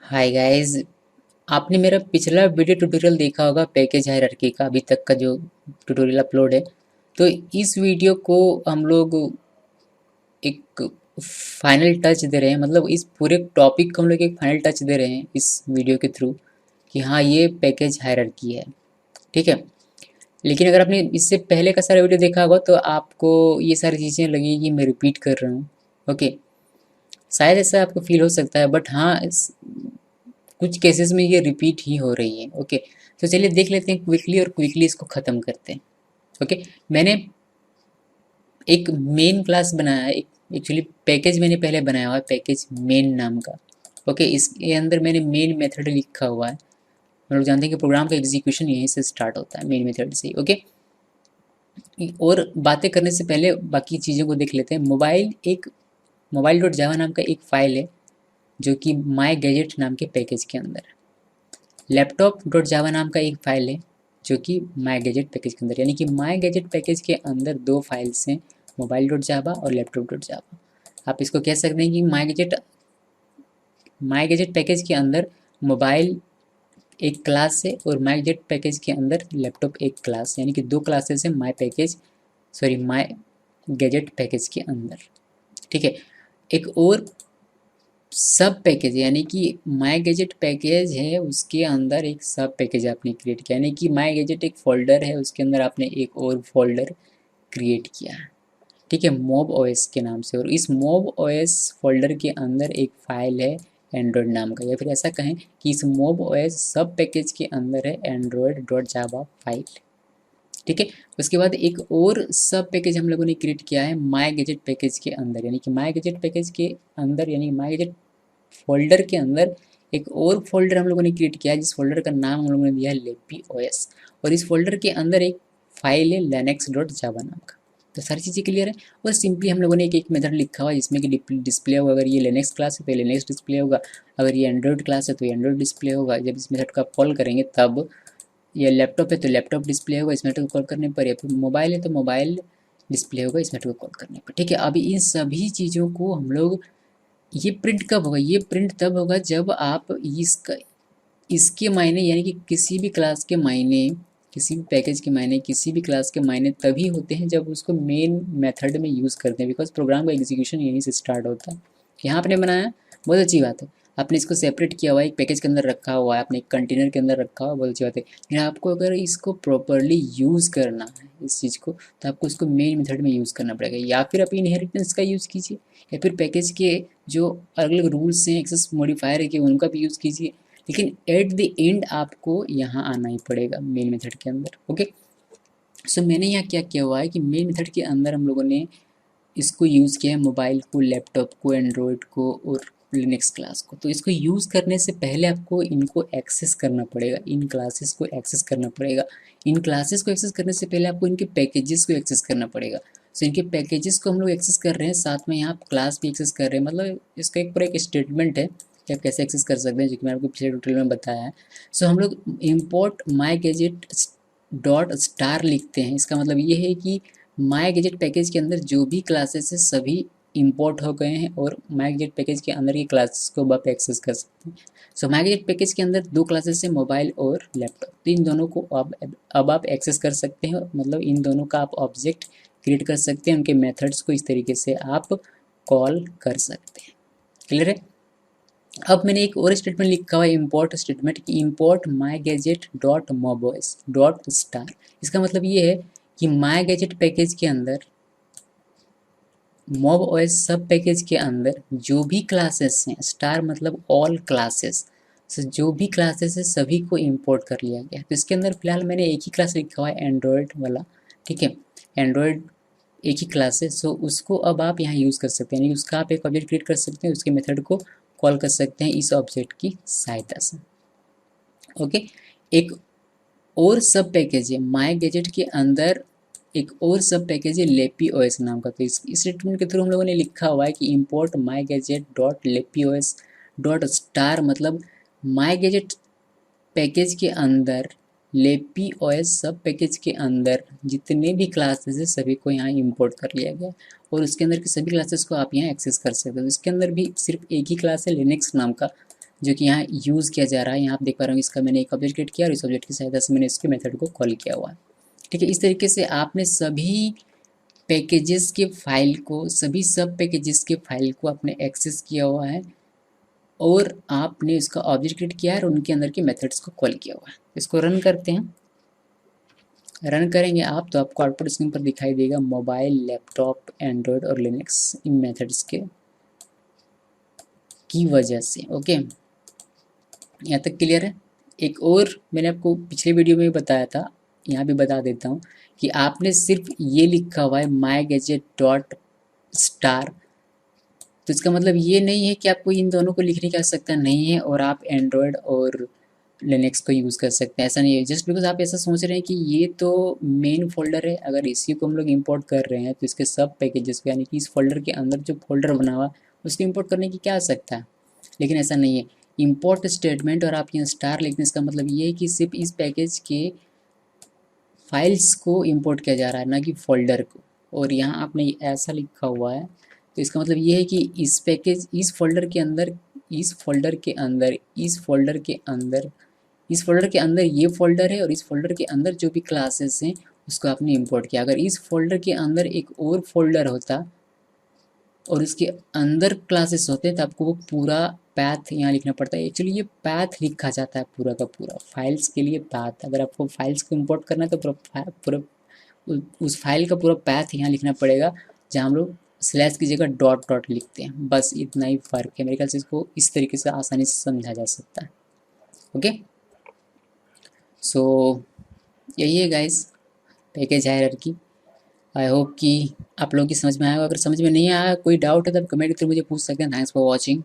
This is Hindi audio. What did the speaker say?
Hi guys. आपने मेरा पिछला वीडियो ट्यूटोरियल देखा होगा पैकेज हायरार्की का, अभी तक का जो ट्यूटोरियल अपलोड है। तो इस वीडियो को हम लोग एक फाइनल टच दे रहे हैं, मतलब इस पूरे टॉपिक को हम लोग एक फाइनल टच दे रहे हैं इस वीडियो के थ्रू कि हाँ, ये पैकेज हायरार्की है। ठीक है। लेकिन अगर आपने इससे पहले का सारा वीडियो देखा होगा तो आपको ये सारी चीज़ें लगेगी कि मैं रिपीट कर रहा हूँ। ओके। शायद ऐसा आपको फील हो सकता है, बट हाँ, कुछ केसेस में ये रिपीट ही हो रही है। ओके। तो चलिए देख लेते हैं क्विकली और क्विकली इसको ख़त्म करते हैं। ओके। मैंने एक मेन क्लास बनाया है, एक एक्चुअली पैकेज मैंने पहले बनाया हुआ है, पैकेज मेन नाम का। ओके। इसके अंदर मैंने मेन मेथड लिखा हुआ है। हम लोग जानते हैं कि प्रोग्राम का एग्जीक्यूशन यहीं से स्टार्ट होता है, मेन मेथड से ही। ओके। और बातें करने से पहले बाकी चीज़ों को देख लेते हैं। मोबाइल डॉट जावा नाम का एक फ़ाइल है जो कि माई गैजेट नाम के पैकेज के अंदर है। लैपटॉप डॉट जावा नाम का एक फ़ाइल है जो कि माई गैजेट पैकेज के अंदर, यानी कि माई गैजेट पैकेज के अंदर दो फाइल्स हैं, मोबाइल डॉट जावा और लैपटॉप डॉट जावा। आप इसको कह सकते हैं कि माई गैजेट पैकेज के अंदर मोबाइल एक क्लास है और माई गैजेट पैकेज के अंदर लैपटॉप एक क्लास, यानी कि दो क्लासेस है माई गैजेट पैकेज के अंदर। ठीक है। एक और सब पैकेज, यानी कि माई गैजेट पैकेज है उसके अंदर एक सब पैकेज आपने क्रिएट किया, यानी कि माई गैजेट एक फोल्डर है, उसके अंदर आपने एक और फोल्डर क्रिएट किया है। ठीक है, मोब ओएस के नाम से। और इस मोब ओएस फोल्डर के अंदर एक फाइल है एंड्रॉयड नाम का, या फिर ऐसा कहें कि इस मोब ओएस सब पैकेज के अंदर है एंड्रॉयड डॉट जावा फाइल। ठीक है। उसके बाद एक और सब पैकेज हम लोगों ने क्रिएट किया है माई गैजेट पैकेज के अंदर, यानी कि माई गैजेट पैकेज के अंदर, यानी माई गैजेट फ़ोल्डर के अंदर एक और फ़ोल्डर हम लोगों ने क्रिएट किया है, जिस फ़ोल्डर का नाम हम लोगों ने दिया है लेपी ओएस। और इस फ़ोल्डर के अंदर एक फ़ाइल है लिनक्स डॉट जावा नाम का। तो सारी चीज़ें क्लियर है। और सिंपली हम लोगों ने एक मेथड लिखा हुआ है जिसमें कि डिस्प्ले होगा। अगर ये लिनक्स क्लास है तो लिनक्स डिस्प्ले होगा, अगर ये एंड्रॉयड क्लास है तो एंड्रॉयड डिस्प्ले होगा जब इस मेथड का कॉल करेंगे तब। ये लैपटॉप है तो लैपटॉप डिस्प्ले होगा इस मेथड को कॉल करने पर, या फिर मोबाइल है तो मोबाइल डिस्प्ले होगा इस मेथड को कॉल करने पर। ठीक है। अभी इन सभी चीज़ों को हम लोग, ये प्रिंट कब होगा? ये प्रिंट तब होगा जब आप इसके मायने, यानी कि किसी भी क्लास के मायने, किसी भी पैकेज के मायने, किसी भी क्लास के मायने तभी होते हैं जब उसको मेन मेथड में यूज़ करते हैं, बिकॉज प्रोग्राम का एग्जीक्यूशन यहीं से स्टार्ट होता है। यहाँ आपने बनाया, बहुत अच्छी बात है। आपने इसको सेपरेट किया हुआ है, एक पैकेज के अंदर रखा हुआ है, आपने एक कंटेनर के अंदर रखा हुआ है, बहुत अच्छी बात है। लेकिन आपको अगर इसको प्रॉपरली यूज़ करना है इस चीज़ को, तो आपको इसको मेन मेथड में यूज़ करना पड़ेगा, या फिर आप इनहेरिटेंस का यूज़ कीजिए, या फिर पैकेज के जो अलग अलग रूल्स हैं, एक्सेस मॉडिफायर है कि उनका भी यूज़ कीजिए। लेकिन एट द एंड आपको यहाँ आना ही पड़ेगा मेन मेथड के अंदर। ओके। सो मैंने यहाँ क्या किया हुआ है कि मेन मेथड के अंदर हम लोगों ने इसको यूज़ किया है, मोबाइल को, लैपटॉप को, एंड्रॉयड को और लिनक्स क्लास को। तो इसको यूज़ करने से पहले आपको इनको एक्सेस करना पड़ेगा, इन क्लासेस को एक्सेस करना पड़ेगा। इन क्लासेस को एक्सेस करने से पहले आपको इनके पैकेजेस को एक्सेस करना पड़ेगा। सो इनके पैकेजेस को हम लोग एक्सेस कर रहे हैं, साथ में यहाँ क्लास भी एक्सेस कर रहे हैं। मतलब इसका एक पूरा एक स्टेटमेंट है कि आप कैसे एक्सेस कर सकते हैं, जो कि मैंने आपको पिछले ट्यूटोरियल में बताया है। सो हम लोग इम्पोर्ट माई गैजेट डॉट स्टार लिखते हैं। इसका मतलब ये है कि माई गैजेट पैकेज के अंदर जो भी क्लासेस है सभी इंपोर्ट हो गए हैं और माई गैजेट पैकेज के अंदर की क्लासेस को आप एक्सेस कर सकते हैं। सो माई गैजेट पैकेज के अंदर दो क्लासेस है, मोबाइल और लैपटॉप। तो इन दोनों को अब आप एक्सेस कर सकते हैं, मतलब इन दोनों का आप ऑब्जेक्ट क्रिएट कर सकते हैं, उनके मेथड्स को इस तरीके से आप कॉल कर सकते हैं। क्लियर है? अब मैंने एक और स्टेटमेंट लिखा हुआ है, इम्पोर्ट स्टेटमेंट, कि इम्पोर्ट माई गैजेट डॉट मोबोइस डॉट स्टार। इसका मतलब ये है कि माई गैजेट पैकेज के अंदर, मोब ओएस सब पैकेज के अंदर जो भी क्लासेस हैं, स्टार मतलब ऑल क्लासेस, so जो भी क्लासेस है सभी को इंपोर्ट कर लिया गया। तो इसके अंदर फिलहाल मैंने एक ही क्लास लिखा हुआ है, एंड्रॉयड वाला। ठीक है। एंड्रॉयड एक ही क्लास है, सो उसको अब आप यहाँ यूज़ कर सकते हैं, यानी उसका आप एक ऑब्जेक्ट क्रिएट कर सकते हैं, उसके मेथड को कॉल कर सकते हैं इस ऑब्जेक्ट की सहायता से। ओके। एक और सब पैकेज है माई गैजेट के अंदर, एक और सब पैकेज है लेपी ओएस नाम का। तो इस स्टेटमेंट के थ्रू हम लोगों ने लिखा हुआ है कि इंपोर्ट माई गैजेट डॉट लेपी ओएस डॉट स्टार, मतलब माई गैजेट पैकेज के अंदर लेपी ओएस सब पैकेज के अंदर जितने भी क्लासेस है सभी को यहाँ इंपोर्ट कर लिया गया, और उसके अंदर के सभी क्लासेस को आप यहाँ एक्सेस कर सकते हो। इसके अंदर भी सिर्फ एक ही क्लास है लिनक्स नाम का, जो कि यहाँ यूज़ किया जा रहा है। यहाँ आप देख पा रहे हो इसका मैंने एक ऑब्जेक्ट क्रिएट किया और इस ऑब्जेक्ट की सहायता से मैंने इसके मेथड को कॉल किया हुआ है। ठीक है, इस तरीके से आपने सभी पैकेजेस के फाइल को, सभी सब पैकेजेस के फाइल को आपने एक्सेस किया हुआ है और आपने इसका ऑब्जेक्ट क्रिएट किया है और उनके अंदर के मेथड्स को कॉल किया हुआ है। इसको रन करते हैं। रन करेंगे आप तो आपको आउटपुट स्क्रीन पर दिखाई देगा मोबाइल, लैपटॉप, एंड्रॉयड और लिनक्स इन मेथड्स के की वजह से। ओके, यहाँ तक क्लियर है। एक और मैंने आपको पिछले वीडियो में भी बताया था, यहाँ भी बता देता हूँ कि आपने सिर्फ ये लिखा हुआ है माई गैजेट डॉट स्टार, तो इसका मतलब ये नहीं है कि आपको इन दोनों को लिखने की आवश्यकता नहीं है और आप एंड्रॉयड और लिनक्स को यूज़ कर सकते हैं, ऐसा नहीं है। जस्ट बिकॉज आप ऐसा सोच रहे हैं कि ये तो मेन फोल्डर है, अगर इसी को हम लोग इंपोर्ट कर रहे हैं तो इसके सब पैकेजेस को, यानी कि इस फोल्डर के अंदर जो फोल्डर बना हुआ उसको इंपोर्ट करने की क्या आवश्यकता है। लेकिन ऐसा नहीं है। इंपोर्ट स्टेटमेंट और आप यहाँ स्टार लिखते हैं, इसका मतलब ये है कि सिर्फ इस पैकेज के फाइल्स को इंपोर्ट किया जा रहा है, ना कि फोल्डर को। और यहाँ आपने ऐसा लिखा हुआ है तो इसका मतलब ये है कि इस पैकेज, इस फोल्डर के अंदर, इस फोल्डर के अंदर, इस फोल्डर के अंदर, इस फोल्डर के अंदर ये फोल्डर है और इस फोल्डर के अंदर जो भी क्लासेस हैं उसको आपने इंपोर्ट किया। अगर इस फोल्डर के अंदर एक और फोल्डर होता और इसके अंदर क्लासेस होते हैं तो आपको वो पूरा पैथ यहाँ लिखना पड़ता है। एक्चुअली ये पैथ लिखा जाता है पूरा का पूरा, फाइल्स के लिए पैथ। अगर आपको फाइल्स को इंपोर्ट करना है तो पूरा उस फाइल का पूरा पैथ यहाँ लिखना पड़ेगा, जहाँ हम लोग स्लैश की जगह डॉट डॉट लिखते हैं। बस इतना ही फ़र्क है। मेरे ख्याल से इसको इस तरीके से आसानी से समझा जा सकता है। ओके, सो यही है guys package hierarchy. I hope कि आप लोगों की समझ में आएगा। अगर समझ में नहीं आया, कोई डाउट है तो आप कमेंट के थ्रू मुझे पूछ सकते हैं। Thanks for watching.